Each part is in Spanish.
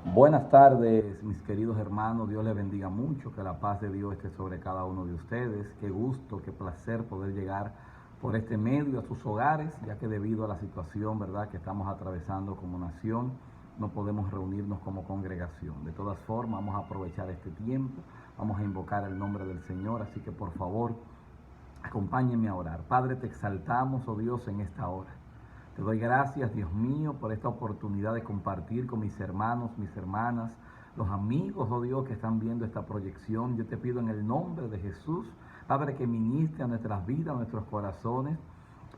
Buenas tardes, mis queridos hermanos. Dios les bendiga mucho. Que la paz de Dios esté sobre cada uno de ustedes. Qué gusto, qué placer poder llegar por este medio a sus hogares, ya que debido a la situación, ¿verdad?, que estamos atravesando como nación, no podemos reunirnos como congregación. De todas formas, vamos a aprovechar este tiempo, vamos a invocar el nombre del Señor, así que por favor, acompáñenme a orar. Padre, te exaltamos, oh Dios, en esta hora. Te doy gracias, Dios mío, por esta oportunidad de compartir con mis hermanos, mis hermanas, los amigos, oh Dios, que están viendo esta proyección. Yo te pido en el nombre de Jesús, Padre, que ministre a nuestras vidas, a nuestros corazones.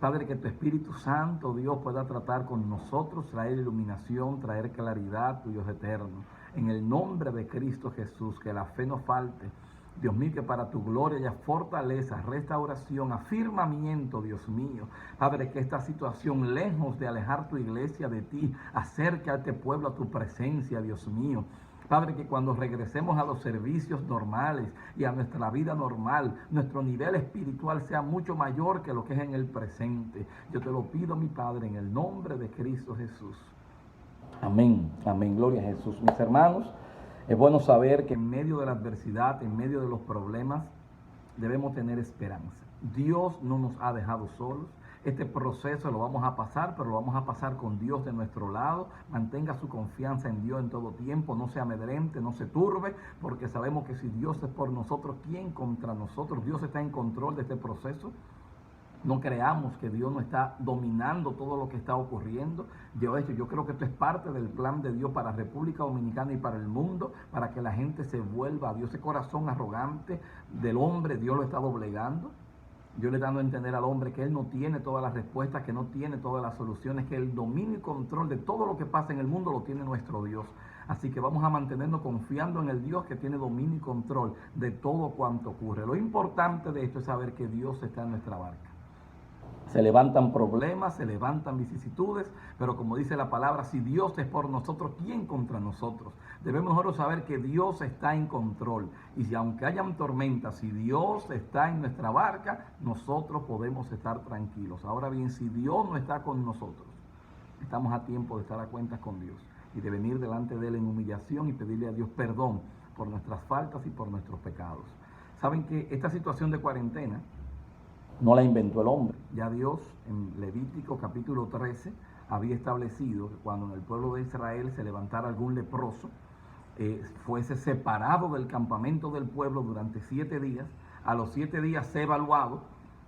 Padre, que tu Espíritu Santo, Dios, pueda tratar con nosotros, traer iluminación, traer claridad, tu Dios eterno. En el nombre de Cristo Jesús, que la fe no falte. Dios mío, que para tu gloria haya fortaleza, restauración, afirmamiento, Dios mío. Padre, que esta situación, lejos de alejar tu iglesia de ti, acerque a este pueblo a tu presencia, Dios mío. Padre, que cuando regresemos a los servicios normales y a nuestra vida normal, nuestro nivel espiritual sea mucho mayor que lo que es en el presente. Yo te lo pido, mi Padre, en el nombre de Cristo Jesús. Amén, amén, gloria a Jesús. Mis hermanos, es bueno saber que en medio de la adversidad, en medio de los problemas, debemos tener esperanza. Dios no nos ha dejado solos. Este proceso lo vamos a pasar, pero lo vamos a pasar con Dios de nuestro lado. Mantenga su confianza en Dios en todo tiempo, no se amedrente, no se turbe, porque sabemos que si Dios es por nosotros, ¿quién contra nosotros? Dios está en control de este proceso. No creamos que Dios no está dominando todo lo que está ocurriendo. De hecho, yo creo que esto es parte del plan de Dios para República Dominicana y para el mundo, para que la gente se vuelva a Dios. Ese corazón arrogante del hombre, Dios lo está doblegando. Yo le dando a entender al hombre que él no tiene todas las respuestas, que no tiene todas las soluciones, que el dominio y control de todo lo que pasa en el mundo lo tiene nuestro Dios. Así que vamos a mantenernos confiando en el Dios que tiene dominio y control de todo cuanto ocurre. Lo importante de esto es saber que Dios está en nuestra barca. Se levantan problemas, se levantan vicisitudes, pero como dice la palabra, si Dios es por nosotros, ¿quién contra nosotros? Debemos nosotros saber que Dios está en control. Y si aunque hayan tormentas, si Dios está en nuestra barca, nosotros podemos estar tranquilos. Ahora bien, si Dios no está con nosotros, estamos a tiempo de estar a cuentas con Dios y de venir delante de Él en humillación y pedirle a Dios perdón por nuestras faltas y por nuestros pecados. Saben que esta situación de cuarentena no la inventó el hombre. Ya Dios en Levítico capítulo 13 había establecido que cuando en el pueblo de Israel se levantara algún leproso, fuese separado del campamento del pueblo durante 7 días, a los 7 días sea evaluado,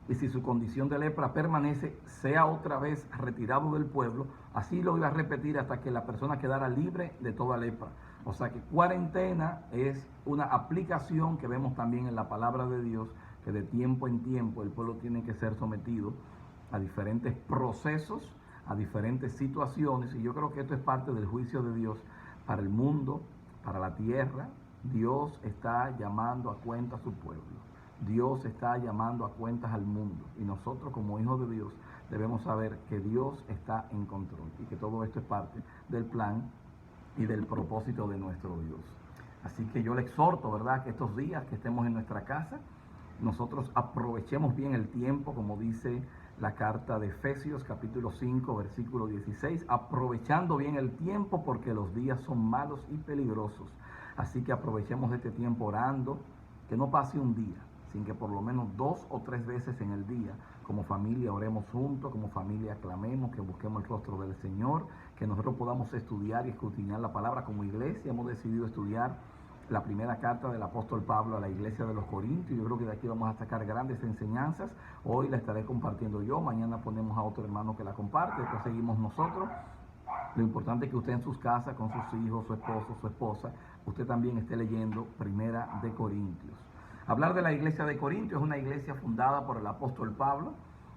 y si su condición de lepra permanece, sea otra vez retirado del pueblo. Así lo iba a repetir hasta que la persona quedara libre de toda lepra. O sea que cuarentena es una aplicación que vemos también en la palabra de Dios, que de tiempo en tiempo el pueblo tiene que ser sometido a diferentes procesos, a diferentes situaciones, y yo creo que esto es parte del juicio de Dios para el mundo, para la tierra. Dios está llamando a cuenta a su pueblo. Dios está llamando a cuentas al mundo, y nosotros como hijos de Dios debemos saber que Dios está en control y que todo esto es parte del plan y del propósito de nuestro Dios. Así que yo le exhorto, ¿verdad?, que estos días que estemos en nuestra casa, nosotros aprovechemos bien el tiempo, como dice la carta de Efesios capítulo 5 versículo 16, aprovechando bien el tiempo porque los días son malos y peligrosos. Así que aprovechemos este tiempo orando, que no pase un día sin que por lo menos 2 o 3 veces en el día como familia oremos juntos, como familia aclamemos, que busquemos el rostro del Señor, que nosotros podamos estudiar y escudriñar la palabra. Como iglesia hemos decidido estudiar la primera carta del apóstol Pablo a la iglesia de los Corintios. Yo creo que de aquí vamos a sacar grandes enseñanzas. Hoy la estaré compartiendo yo, mañana ponemos a otro hermano que la comparte, después seguimos nosotros. Lo importante es que usted en sus casas, con sus hijos, su esposo, su esposa, usted también esté leyendo Primera de Corintios. Hablar de la iglesia de Corintios, es una iglesia fundada por el apóstol Pablo.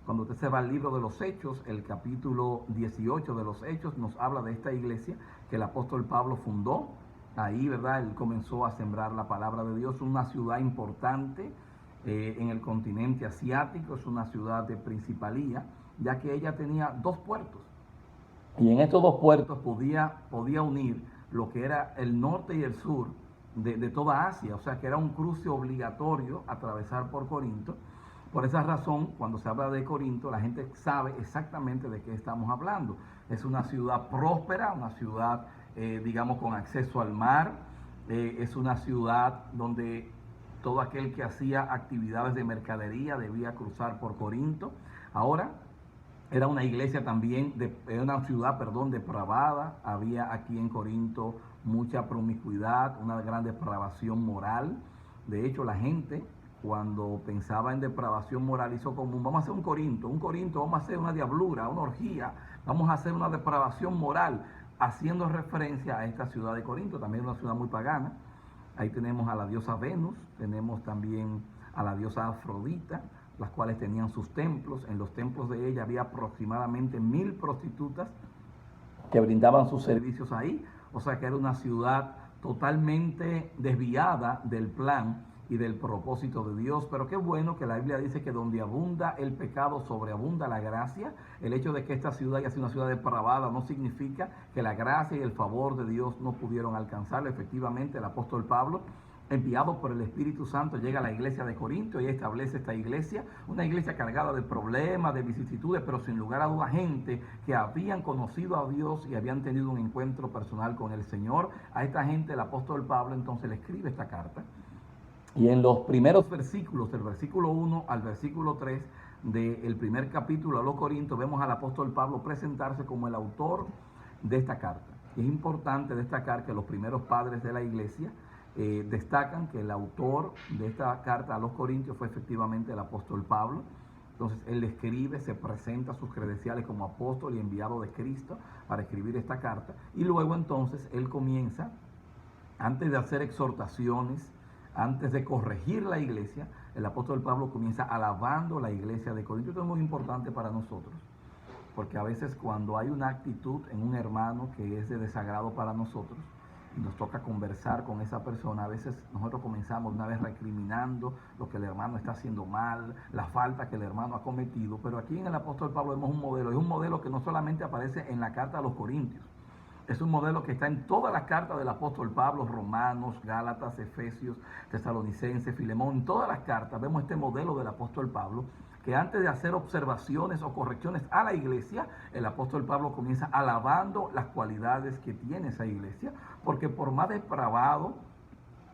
Cuando usted se va al libro de los Hechos, el capítulo 18 de los Hechos nos habla de esta iglesia que el apóstol Pablo fundó. Ahí, ¿verdad?, él comenzó a sembrar la palabra de Dios. Una ciudad importante en el continente asiático, es una ciudad de principalía, ya que ella tenía 2 puertos. Y en estos 2 puertos podía unir lo que era el norte y el sur de toda Asia. O sea que era un cruce obligatorio atravesar por Corinto. Por esa razón, cuando se habla de Corinto, la gente sabe exactamente de qué estamos hablando. Es una ciudad próspera, una ciudad digamos, con acceso al mar. Es una ciudad donde todo aquel que hacía actividades de mercadería debía cruzar por Corinto. Ahora, era una iglesia también, era una ciudad, perdón, depravada. Había aquí en Corinto mucha promiscuidad, una gran depravación moral. De hecho, la gente, cuando pensaba en depravación moral, hizo común: vamos a hacer un Corinto, vamos a hacer una diablura, una orgía, vamos a hacer una depravación moral, haciendo referencia a esta ciudad de Corinto, también una ciudad muy pagana. Ahí tenemos a la diosa Venus, tenemos también a la diosa Afrodita, las cuales tenían sus templos. En los templos de ella había aproximadamente 1000 prostitutas que brindaban sus servicios ahí. O sea que era una ciudad totalmente desviada del plan y del propósito de Dios. Pero qué bueno que la Biblia dice que donde abunda el pecado, sobreabunda la gracia. El hecho de que esta ciudad haya sido una ciudad depravada no significa que la gracia y el favor de Dios no pudieron alcanzarlo. Efectivamente, el apóstol Pablo, enviado por el Espíritu Santo, llega a la iglesia de Corinto y establece esta iglesia, una iglesia cargada de problemas, de vicisitudes, pero sin lugar a duda gente que habían conocido a Dios y habían tenido un encuentro personal con el Señor. A esta gente el apóstol Pablo entonces le escribe esta carta. Y en los primeros versículos, del versículo 1 al versículo 3 del primer capítulo a los Corintios, vemos al apóstol Pablo presentarse como el autor de esta carta. Y es importante destacar que los primeros padres de la iglesia destacan que el autor de esta carta a los Corintios fue efectivamente el apóstol Pablo. Entonces él escribe, se presenta sus credenciales como apóstol y enviado de Cristo para escribir esta carta. Y luego entonces él comienza, antes de hacer exhortaciones, antes de corregir la iglesia, el apóstol Pablo comienza alabando la iglesia de Corinto. Esto es muy importante para nosotros, porque a veces cuando hay una actitud en un hermano que es de desagrado para nosotros, y nos toca conversar con esa persona, a veces nosotros comenzamos una vez recriminando lo que el hermano está haciendo mal, la falta que el hermano ha cometido. Pero aquí en el apóstol Pablo vemos un modelo, es un modelo que no solamente aparece en la carta a los Corintios, es un modelo que está en todas las cartas del apóstol Pablo: Romanos, Gálatas, Efesios, Tesalonicenses, Filemón. En todas las cartas vemos este modelo del apóstol Pablo, que antes de hacer observaciones o correcciones a la iglesia, el apóstol Pablo comienza alabando las cualidades que tiene esa iglesia, porque por más depravado,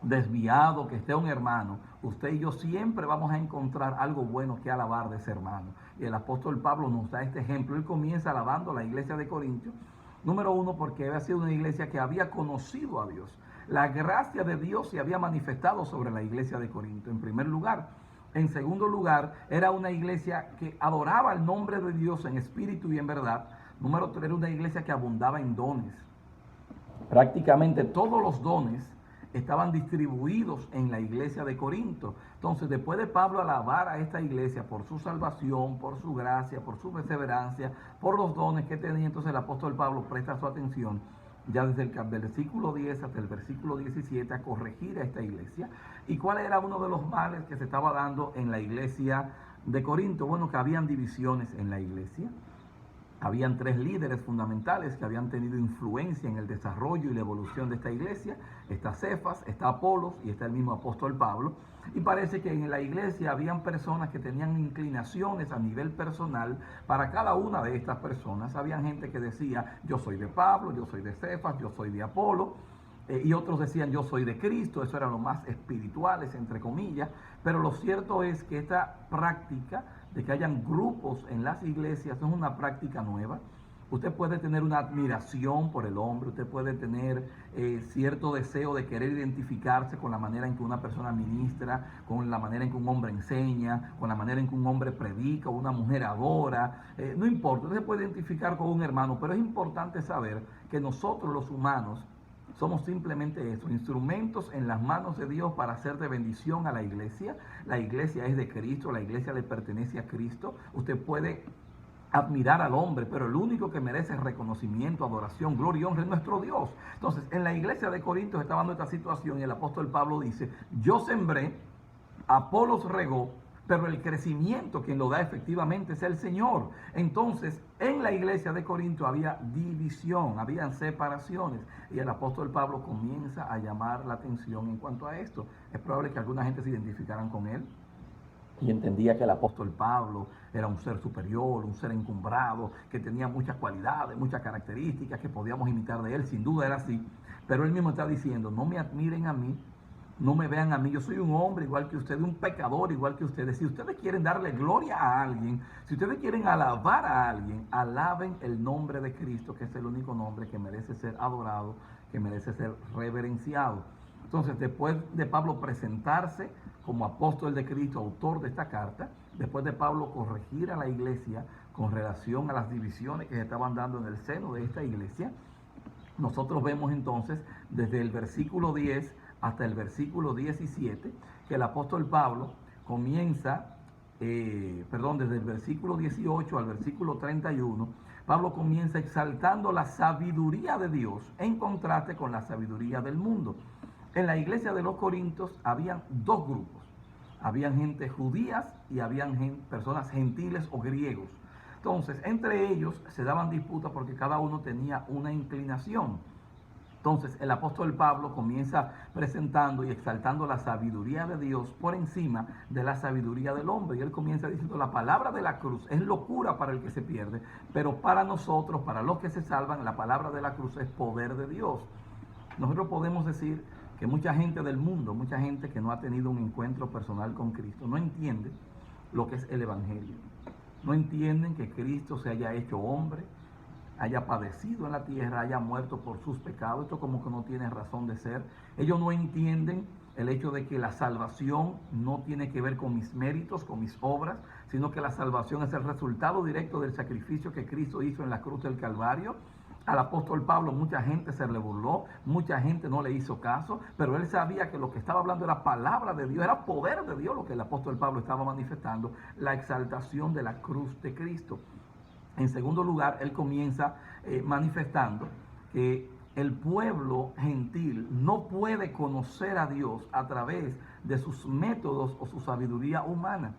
desviado que esté un hermano, usted y yo siempre vamos a encontrar algo bueno que alabar de ese hermano. Y el apóstol Pablo nos da este ejemplo. Él comienza alabando a la iglesia de Corintios, número uno, porque había sido una iglesia que había conocido a Dios. La gracia de Dios se había manifestado sobre la iglesia de Corinto, en primer lugar. En segundo lugar, era una iglesia que adoraba el nombre de Dios en espíritu y en verdad. Número tres, era una iglesia que abundaba en dones. Prácticamente todos los dones estaban distribuidos en la iglesia de Corinto. Entonces, después de Pablo alabar a esta iglesia por su salvación, por su gracia, por su perseverancia, por los dones que tenía, entonces el apóstol Pablo presta su atención ya desde el versículo 10 hasta el versículo 17 a corregir a esta iglesia. ¿Y cuál era uno de los males que se estaba dando en la iglesia de Corinto? Bueno, que habían divisiones en la iglesia. Habían 3 líderes fundamentales que habían tenido influencia en el desarrollo y la evolución de esta iglesia. Está Cefas, está Apolos y está el mismo apóstol Pablo. Y parece que en la iglesia habían personas que tenían inclinaciones a nivel personal para cada una de estas personas. Había gente que decía: yo soy de Pablo, yo soy de Cefas, yo soy de Apolo. Y otros decían: yo soy de Cristo. Eso eran los más espirituales, entre comillas. Pero lo cierto es que esta práctica de que hayan grupos en las iglesias es una práctica nueva. Usted puede tener una admiración por el hombre, usted puede tener cierto deseo de querer identificarse con la manera en que una persona ministra, con la manera en que un hombre enseña, con la manera en que un hombre predica o una mujer adora. No importa, usted se puede identificar con un hermano, pero es importante saber que nosotros los humanos somos simplemente eso, instrumentos en las manos de Dios para hacer de bendición a la iglesia. La iglesia es de Cristo, la iglesia le pertenece a Cristo. Usted puede admirar al hombre, pero el único que merece reconocimiento, adoración, gloria y honra es nuestro Dios. Entonces, en la iglesia de Corinto estaba dando esta situación y el apóstol Pablo dice: yo sembré, Apolos regó, pero el crecimiento quien lo da efectivamente es el Señor. Entonces, en la iglesia de Corinto había división, habían separaciones, y el apóstol Pablo comienza a llamar la atención en cuanto a esto. Es probable que alguna gente se identificaran con él. y entendía que el apóstol Pablo era un ser superior, un ser encumbrado, que tenía muchas cualidades, muchas características que podíamos imitar de él. Sin duda era así, pero él mismo está diciendo: no me admiren a mí, no me vean a mí, yo soy un hombre igual que ustedes, un pecador igual que ustedes. Si ustedes quieren darle gloria a alguien, si ustedes quieren alabar a alguien, alaben el nombre de Cristo, que es el único nombre que merece ser adorado, que merece ser reverenciado. Entonces, después de Pablo presentarse como apóstol de Cristo, autor de esta carta, después de Pablo corregir a la iglesia con relación a las divisiones que se estaban dando en el seno de esta iglesia, nosotros vemos entonces desde el versículo 10 hasta el versículo 17 que el apóstol Pablo comienza, desde el versículo 18 al versículo 31, Pablo comienza exaltando la sabiduría de Dios en contraste con la sabiduría del mundo. En la iglesia de los Corintios habían dos grupos. Habían gente judías y habían personas gentiles o griegos. Entonces, entre ellos se daban disputas porque cada uno tenía una inclinación. Entonces, el apóstol Pablo comienza presentando y exaltando la sabiduría de Dios por encima de la sabiduría del hombre. Y él comienza diciendo: la palabra de la cruz es locura para el que se pierde, pero para nosotros, para los que se salvan, la palabra de la cruz es poder de Dios. Nosotros podemos decir que mucha gente del mundo, mucha gente que no ha tenido un encuentro personal con Cristo, no entiende lo que es el Evangelio. No entienden que Cristo se haya hecho hombre, haya padecido en la tierra, haya muerto por sus pecados. Esto como que no tiene razón de ser. Ellos no entienden el hecho de que la salvación no tiene que ver con mis méritos, con mis obras, sino que la salvación es el resultado directo del sacrificio que Cristo hizo en la cruz del Calvario. Al apóstol Pablo mucha gente se le burló, mucha gente no le hizo caso, pero él sabía que lo que estaba hablando era palabra de Dios, era poder de Dios lo que el apóstol Pablo estaba manifestando, la exaltación de la cruz de Cristo. En segundo lugar, él comienza manifestando que el pueblo gentil no puede conocer a Dios a través de sus métodos o su sabiduría humana.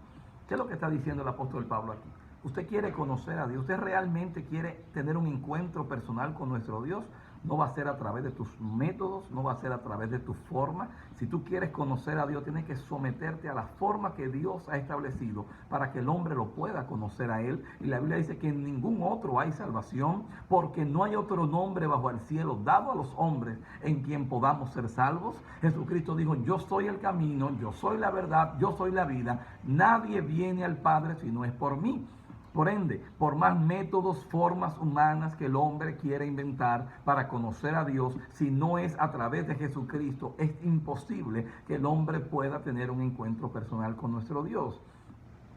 ¿Qué es lo que está diciendo el apóstol Pablo aquí? Usted quiere conocer a Dios, usted realmente quiere tener un encuentro personal con nuestro Dios. No va a ser a través de tus métodos, no va a ser a través de tu forma. Si tú quieres conocer a Dios, tienes que someterte a la forma que Dios ha establecido para que el hombre lo pueda conocer a Él. Y la Biblia dice que en ningún otro hay salvación, porque no hay otro nombre bajo el cielo dado a los hombres en quien podamos ser salvos. Jesucristo dijo: yo soy el camino, yo soy la verdad, yo soy la vida. Nadie viene al Padre si no es por mí. Por ende, por más métodos, formas humanas que el hombre quiera inventar para conocer a Dios, si no es a través de Jesucristo, es imposible que el hombre pueda tener un encuentro personal con nuestro Dios.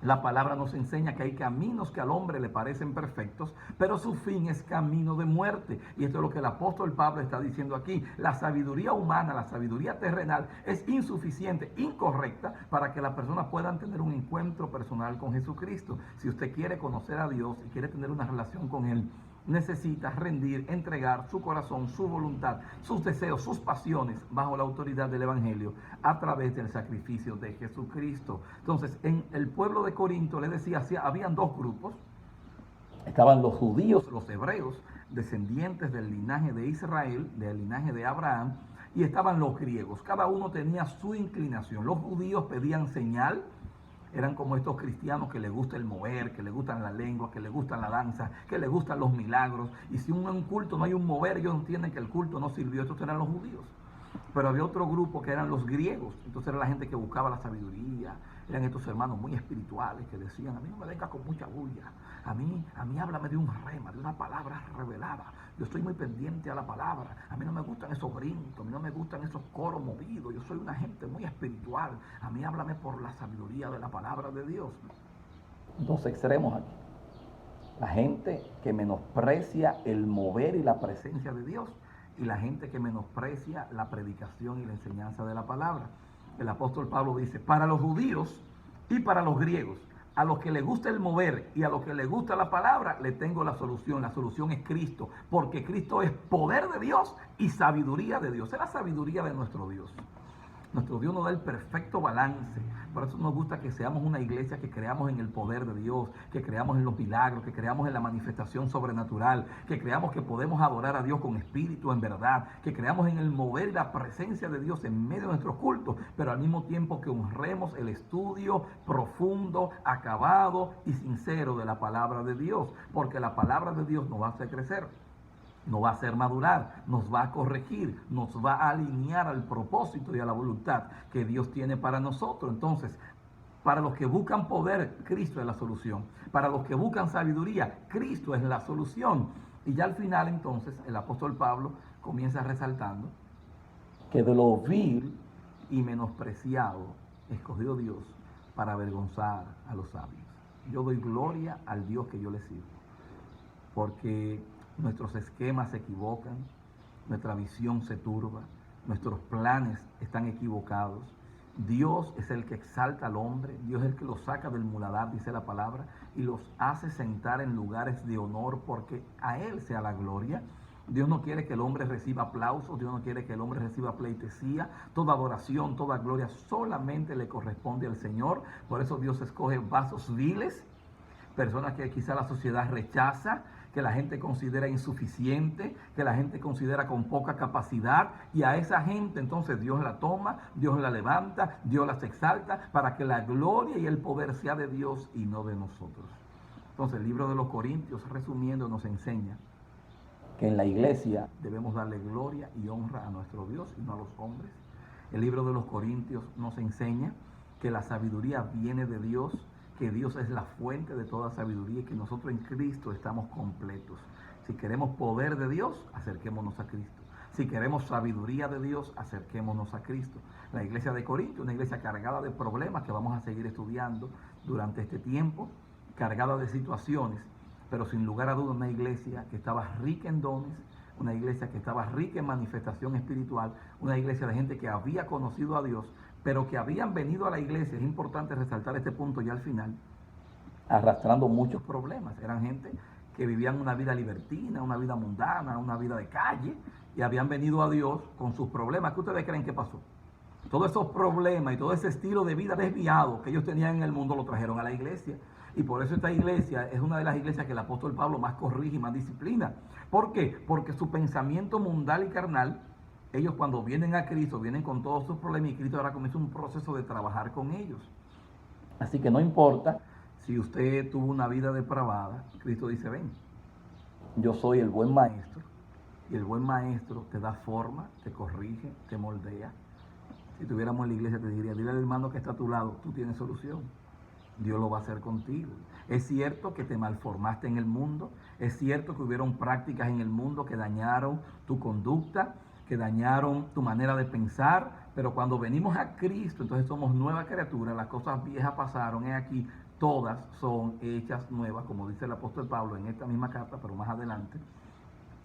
La palabra nos enseña que hay caminos que al hombre le parecen perfectos, pero su fin es camino de muerte. Y esto es lo que el apóstol Pablo está diciendo aquí. La sabiduría humana, la sabiduría terrenal es insuficiente, incorrecta para que las personas puedan tener un encuentro personal con Jesucristo. Si usted quiere conocer a Dios y quiere tener una relación con Él, necesita rendir, entregar su corazón, su voluntad, sus deseos, sus pasiones bajo la autoridad del Evangelio a través del sacrificio de Jesucristo. Entonces, en el pueblo de Corinto, le decía, habían dos grupos. Estaban los judíos, los hebreos, descendientes del linaje de Israel, del linaje de Abraham, y estaban los griegos. Cada uno tenía su inclinación. Los judíos pedían señal. Eran como estos cristianos que les gusta el mover, que les gustan la lengua, que les gustan la danza, que les gustan los milagros. Y si en un culto no hay un mover, ellos entienden que el culto no sirvió. Estos eran los judíos. Pero había otro grupo que eran los griegos. Entonces era la gente que buscaba la sabiduría. Eran estos hermanos muy espirituales que decían: a mí no me venga con mucha bulla. A mí háblame de un rema, de una palabra revelada. Yo estoy muy pendiente a la palabra. A mí no me gustan esos brincos, a mí no me gustan esos coros movidos. Yo soy una gente muy espiritual. A mí háblame por la sabiduría de la palabra de Dios. Dos extremos aquí. La gente que menosprecia el mover y la presencia de Dios, y la gente que menosprecia la predicación y la enseñanza de la palabra. El apóstol Pablo dice: para los judíos y para los griegos, a los que les gusta el mover y a los que les gusta la palabra, le tengo la solución. La solución es Cristo, porque Cristo es poder de Dios y sabiduría de Dios. Es la sabiduría de nuestro Dios. Nuestro Dios nos da el perfecto balance. Por eso nos gusta que seamos una iglesia que creamos en el poder de Dios, que creamos en los milagros, que creamos en la manifestación sobrenatural, que creamos que podemos adorar a Dios con espíritu, en verdad, que creamos en el mover y la presencia de Dios en medio de nuestros cultos, pero al mismo tiempo que honremos el estudio profundo, acabado y sincero de la palabra de Dios, porque la palabra de Dios nos va a hacer crecer, nos va a hacer madurar, nos va a corregir, nos va a alinear al propósito y a la voluntad que Dios tiene para nosotros. Entonces, para los que buscan poder, Cristo es la solución. Para los que buscan sabiduría, Cristo es la solución. Y ya al final, entonces, el apóstol Pablo comienza resaltando que de lo vil y menospreciado escogió Dios para avergonzar a los sabios. Yo doy gloria al Dios que yo le sirvo, porque nuestros esquemas se equivocan, nuestra visión se turba, nuestros planes están equivocados. Dios es el que exalta al hombre, Dios es el que los saca del muladar, dice la palabra, y los hace sentar en lugares de honor porque a Él sea la gloria. Dios no quiere que el hombre reciba aplausos, Dios no quiere que el hombre reciba pleitesía. Toda adoración, toda gloria solamente le corresponde al Señor. Por eso Dios escoge vasos viles, personas que quizá la sociedad rechaza, que la gente considera insuficiente, que la gente considera con poca capacidad, y a esa gente entonces Dios la toma, Dios la levanta, Dios las exalta, para que la gloria y el poder sea de Dios y no de nosotros. Entonces el libro de los Corintios, resumiendo, nos enseña que en la iglesia debemos darle gloria y honra a nuestro Dios y no a los hombres. El libro de los Corintios nos enseña que la sabiduría viene de Dios, que Dios es la fuente de toda sabiduría y que nosotros en Cristo estamos completos. Si queremos poder de Dios, acerquémonos a Cristo. Si queremos sabiduría de Dios, acerquémonos a Cristo. La iglesia de Corinto, una iglesia cargada de problemas que vamos a seguir estudiando durante este tiempo, cargada de situaciones, pero sin lugar a dudas una iglesia que estaba rica en dones, una iglesia que estaba rica en manifestación espiritual, una iglesia de gente que había conocido a Dios, pero que habían venido a la iglesia, es importante resaltar este punto ya al final, arrastrando muchos problemas. Eran gente que vivían una vida libertina, una vida mundana, una vida de calle, y habían venido a Dios con sus problemas. ¿Qué ustedes creen que pasó? Todos esos problemas y todo ese estilo de vida desviado que ellos tenían en el mundo lo trajeron a la iglesia. Y por eso esta iglesia es una de las iglesias que el apóstol Pablo más corrige y más disciplina. ¿Por qué? Porque su pensamiento mundano y carnal, ellos cuando vienen a Cristo, vienen con todos sus problemas y Cristo ahora comienza un proceso de trabajar con ellos. Así que no importa si usted tuvo una vida depravada, Cristo dice, ven, yo soy el buen maestro, y el buen maestro te da forma, te corrige, te moldea. Si tuviéramos en la iglesia te diría, dile al hermano que está a tu lado, tú tienes solución. Dios lo va a hacer contigo. Es cierto que te malformaste en el mundo, es cierto que hubieron prácticas en el mundo que dañaron tu conducta, que dañaron tu manera de pensar, pero cuando venimos a Cristo, entonces somos nueva criatura, las cosas viejas pasaron, es aquí, todas son hechas nuevas, como dice el apóstol Pablo en esta misma carta, pero más adelante.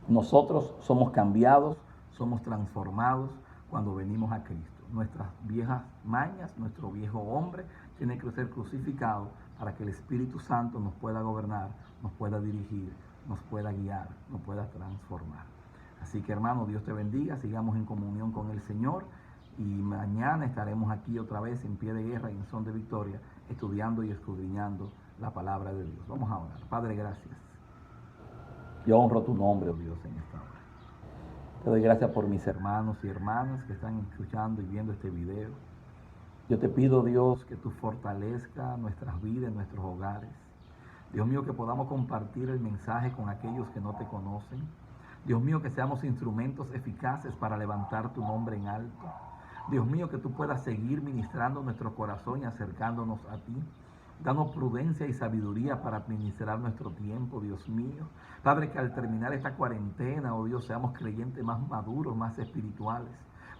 Nosotros somos cambiados, somos transformados cuando venimos a Cristo. Nuestras viejas mañas, nuestro viejo hombre, tiene que ser crucificado para que el Espíritu Santo nos pueda gobernar, nos pueda dirigir, nos pueda guiar, nos pueda transformar. Así que hermano, Dios te bendiga, sigamos en comunión con el Señor y mañana estaremos aquí otra vez en pie de guerra y en son de victoria, estudiando y escudriñando la palabra de Dios. Vamos a orar. Padre, gracias. Yo honro tu nombre, oh Dios, en esta hora. Te doy gracias por mis hermanos y hermanas que están escuchando y viendo este video. Yo te pido, Dios, que tú fortalezcas nuestras vidas, nuestros hogares. Dios mío, que podamos compartir el mensaje con aquellos que no te conocen. Dios mío, que seamos instrumentos eficaces para levantar tu nombre en alto. Dios mío, que tú puedas seguir ministrando nuestro corazón y acercándonos a ti. Danos prudencia y sabiduría para administrar nuestro tiempo, Dios mío. Padre, que al terminar esta cuarentena, oh Dios, seamos creyentes más maduros, más espirituales,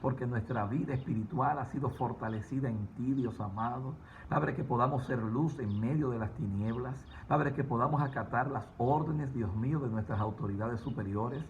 porque nuestra vida espiritual ha sido fortalecida en ti, Dios amado. Padre, que podamos ser luz en medio de las tinieblas. Padre, que podamos acatar las órdenes, Dios mío, de nuestras autoridades superiores.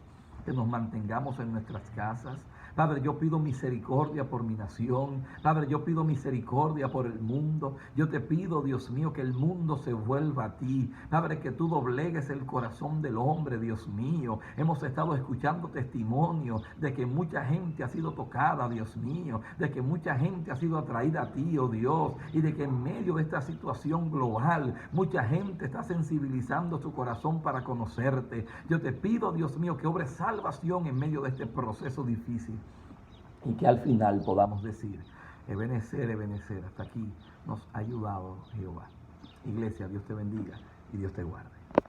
que nos mantengamos en nuestras casas. Padre, yo pido misericordia por mi nación. Padre, yo pido misericordia por el mundo. Yo te pido, Dios mío, que el mundo se vuelva a ti. Padre, que tú doblegues el corazón del hombre, Dios mío. Hemos estado escuchando testimonios de que mucha gente ha sido tocada, Dios mío, de que mucha gente ha sido atraída a ti, oh Dios, y de que en medio de esta situación global, mucha gente está sensibilizando su corazón para conocerte. Yo te pido, Dios mío, que obres salvación en medio de este proceso difícil. Y que al final podamos decir, Ebenezer, Ebenezer, hasta aquí nos ha ayudado Jehová. Iglesia, Dios te bendiga y Dios te guarde.